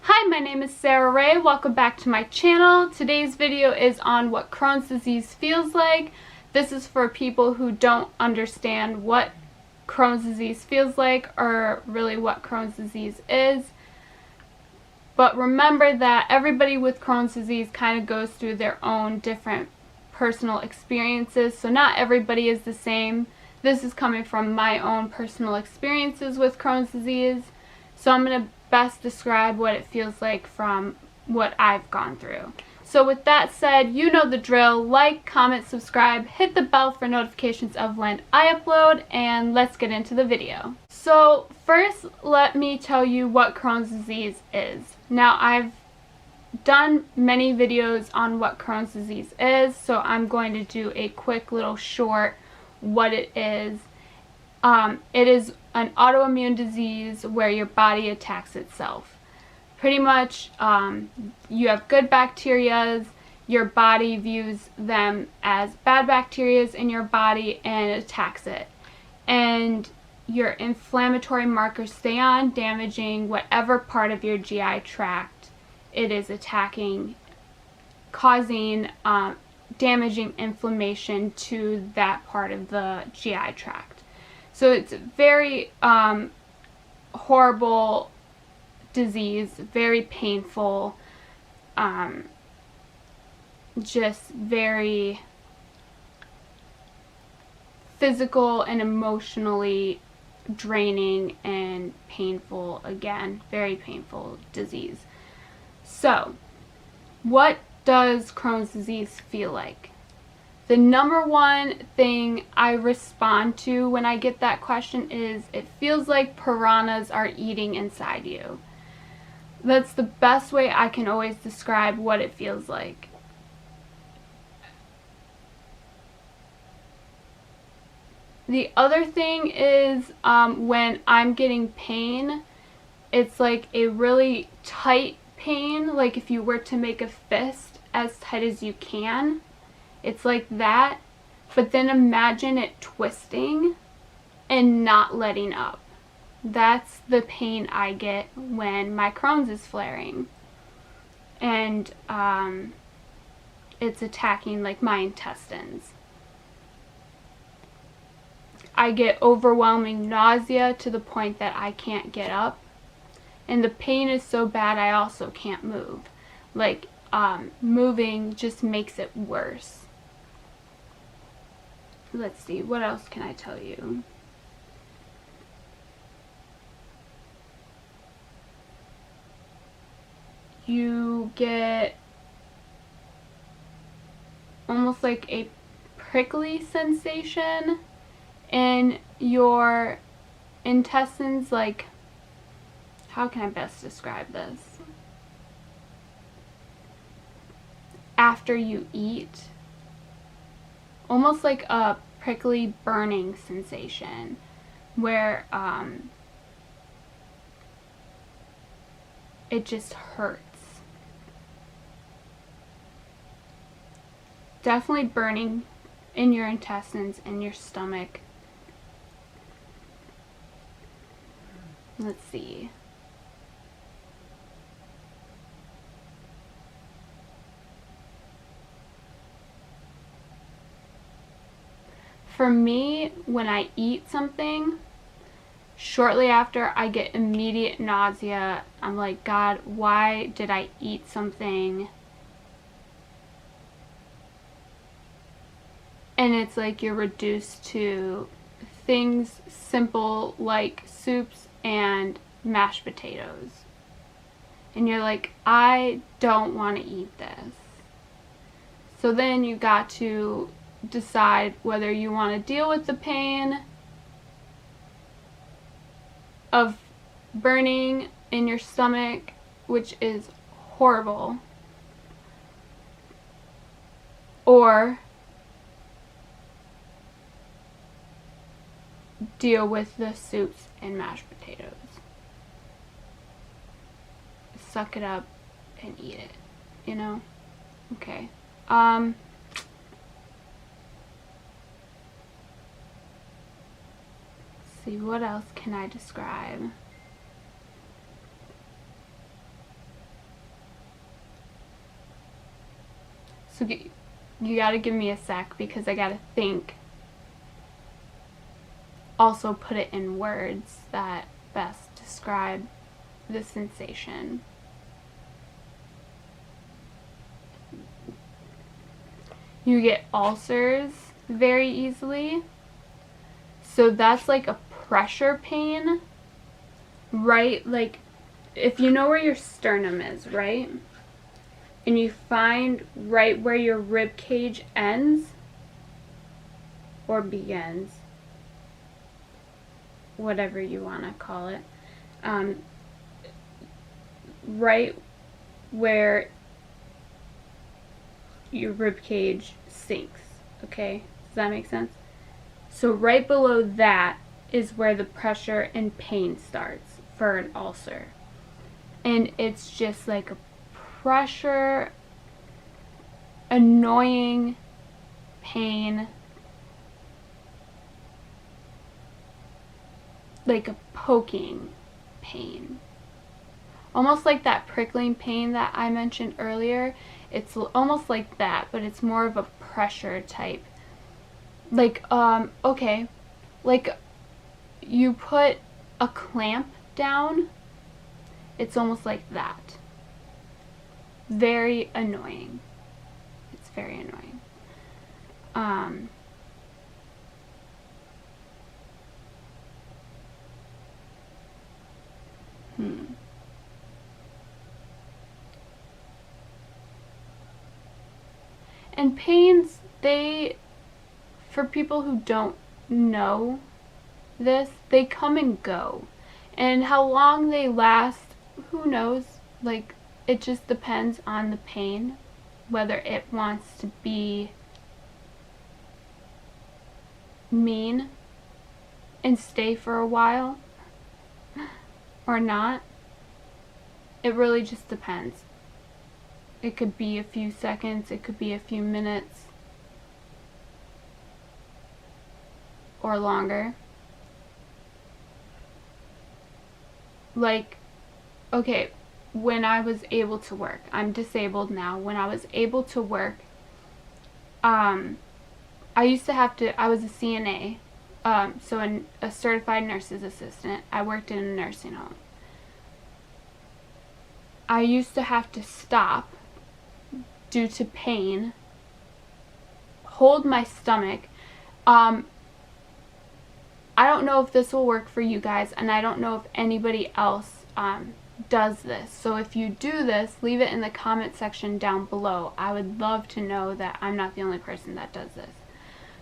Hi, my name is Sarah Rae. Welcome back to my channel. Today's video is on what Crohn's disease feels like. This is for people who don't understand what Crohn's disease feels like or really what Crohn's disease is. But remember that everybody with Crohn's disease kind of goes through their own different personal experiences, so not everybody is the same. This is coming from my own personal experiences with Crohn's disease, so I'm going to best describe what it feels like from what I've gone through. So with that said, you know the drill. Like, comment, subscribe, hit the bell for notifications of when I upload, and let's get into the video. So first, let me tell you what Crohn's disease is. Now, I've done many videos on what Crohn's disease is, so I'm going to do a quick little short what it is. It is an autoimmune disease where your body attacks itself. Pretty much, you have good bacteria, your body views them as bad bacteria in your body and attacks it. And your inflammatory markers stay on, damaging whatever part of your GI tract it is attacking, causing damaging inflammation to that part of the GI tract. So it's a very horrible disease, very painful, just very physical and emotionally draining and painful. Again, very painful disease. So, what does Crohn's disease feel like? The number one thing I respond to when I get that question is, it feels like piranhas are eating inside you. That's the best way I can always describe what it feels like. The other thing is when I'm getting pain, it's like a really tight pain, like if you were to make a fist as tight as you can. It's like that, but then imagine it twisting and not letting up. That's the pain I get when my Crohn's is flaring. And it's attacking like my intestines. I get overwhelming nausea to the point that I can't get up. And the pain is so bad I also can't move. Like, moving just makes it worse. Let's see, what else can I tell you? You get almost like a prickly sensation in your intestines. Like, how can I best describe this? After you eat, almost like a prickly burning sensation where it just hurts. Definitely burning in your intestines and your stomach. Let's see. For me, when I eat something, shortly after I get immediate nausea. I'm like, God, why did I eat something? And it's like you're reduced to things simple like soups and mashed potatoes. And you're like, I don't want to eat this. So then you got to decide whether you want to deal with the pain of burning in your stomach, which is horrible, or deal with the soups and mashed potatoes. Suck it up and eat it, you know? Okay. See, what else can I describe? So you gotta give me a sec because I gotta think. Also put it in words that best describe the sensation. You get ulcers very easily. So that's like a pressure pain, right? Like if you know where your sternum is, right? And you find right where your rib cage ends or begins, whatever you want to call it, right where your rib cage sinks, okay? Does that make sense? So right below that is where the pressure and pain starts for an ulcer. And it's just like a pressure, annoying pain, like a poking pain. Almost like that prickling pain that I mentioned earlier. It's almost like that, but it's more of a pressure type. Like, okay, like you put a clamp down, it's almost like that. Very annoying. It's very annoying. And pains, for people who don't know this, they come and go. And how long they last, who knows? Like, it just depends on the pain, whether it wants to be mean and stay for a while or not. It really just depends. It could be a few seconds, it could be a few minutes, or longer. Like, okay, when I was able to work, I'm disabled now. When I was able to work, I used to have to, I was a CNA, so a certified nurse's assistant. I worked in a nursing home. I used to have to stop due to pain, hold my stomach. I don't know if this will work for you guys, and I don't know if anybody else does this. So if you do this, leave it in the comment section down below. I would love to know that I'm not the only person that does this.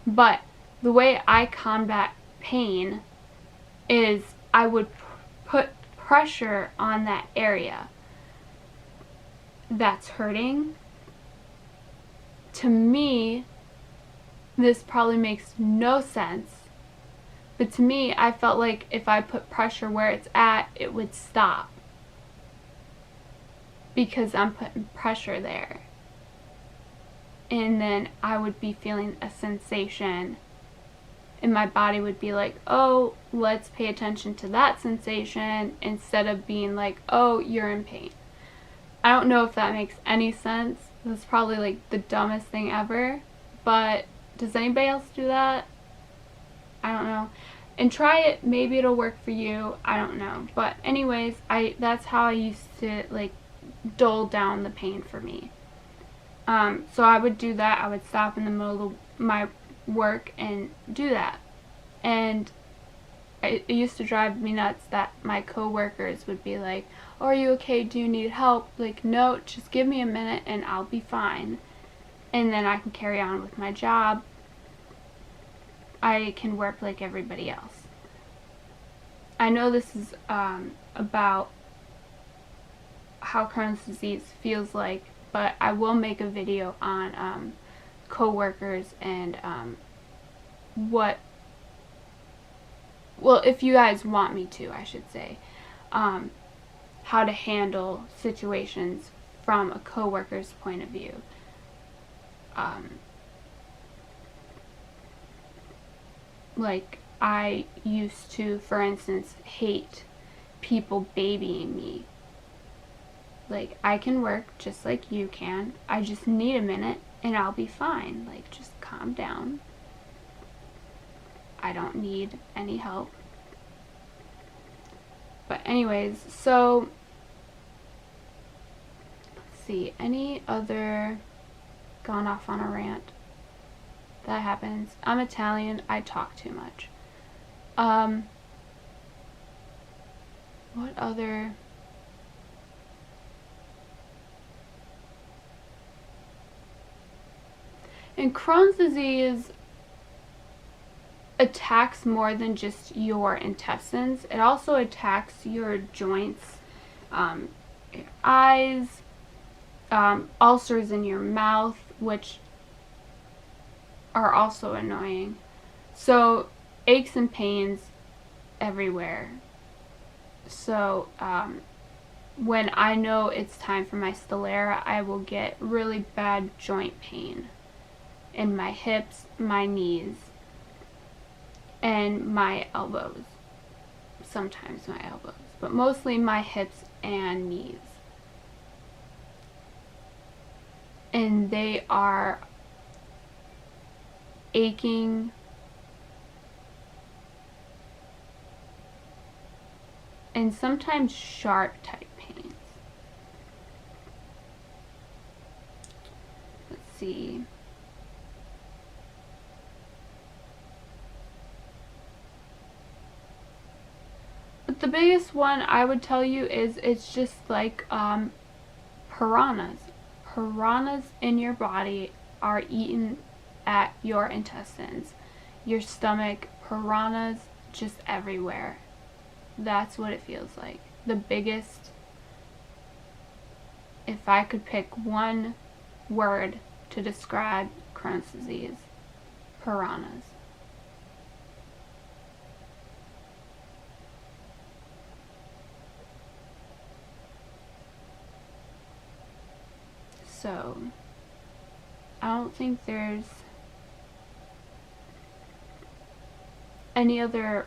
But the way I combat pain is I would put pressure on that area that's hurting. To me, this probably makes no sense, but to me, I felt like if I put pressure where it's at, it would stop, because I'm putting pressure there. And then I would be feeling a sensation, and my body would be like, oh, let's pay attention to that sensation, instead of being like, oh, you're in pain. I don't know if that makes any sense. This is probably like the dumbest thing ever, but does anybody else do that? I don't know. And try it, maybe it'll work for you. I don't know. But anyways, that's how I used to like dull down the pain for me. So I would do that. I would stop in the middle of my work and do that. And it used to drive me nuts that my coworkers would be like, oh, are you okay? Do you need help? Like, no, just give me a minute and I'll be fine. And then I can carry on with my job. I can work like everybody else. I know this is about how Crohn's disease feels like, but I will make a video on coworkers and well, if you guys want me to, I should say, how to handle situations from a coworker's point of view. Like, I used to, for instance, hate people babying me. Like, I can work just like you can. I just need a minute and I'll be fine. Like, just calm down. I don't need any help. But anyways, so let's see, any other, gone off on a rant. That happens. I'm Italian, I talk too much. What other? And Crohn's disease attacks more than just your intestines. It also attacks your joints, your eyes, ulcers in your mouth, which are also annoying. So aches and pains everywhere. So when I know it's time for my Stellara, I will get really bad joint pain in my hips, my knees, and my elbows. Sometimes my elbows, but mostly my hips and knees. And they are aching and sometimes sharp type pains. Let's see. But the biggest one I would tell you is it's just like piranhas. Piranhas in your body are eaten at your intestines, your stomach, piranhas just everywhere. That's what it feels like. The biggest, if I could pick one word to describe Crohn's disease, piranhas. So, I don't think there's any other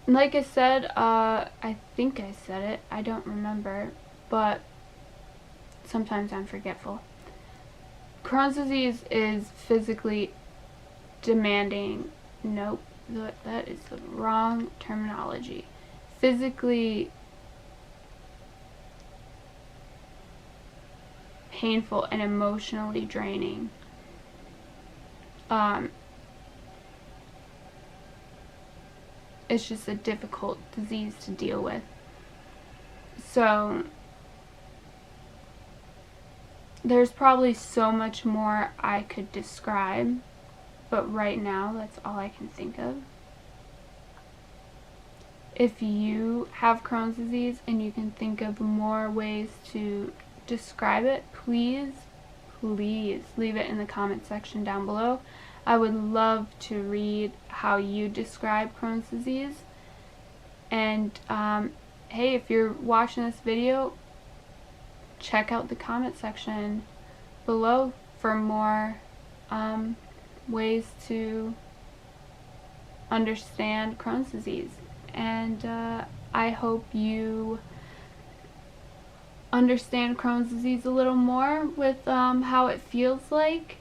like I said, I think I said it, I don't remember, but sometimes I'm forgetful. Crohn's disease is physically demanding. Nope, that is the wrong terminology. Physically painful and emotionally draining. It's just a difficult disease to deal with. So there's probably so much more I could describe, but right now that's all I can think of. If you have Crohn's disease and you can think of more ways to describe it, please leave it in the comment section down below. I would love to read how you describe Crohn's disease. And hey, if you're watching this video, check out the comment section below for more ways to understand Crohn's disease. And I hope you understand Crohn's disease a little more with how it feels like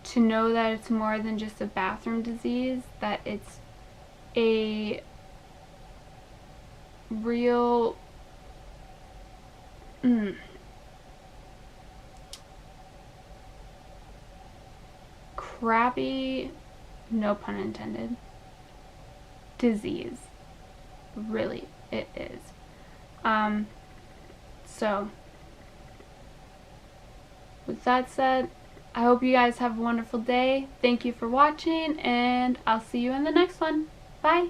to know that it's more than just a bathroom disease, that it's a real crappy, no pun intended, disease. Really, it is. So with that said, I hope you guys have a wonderful day. Thank you for watching, and I'll see you in the next one. Bye!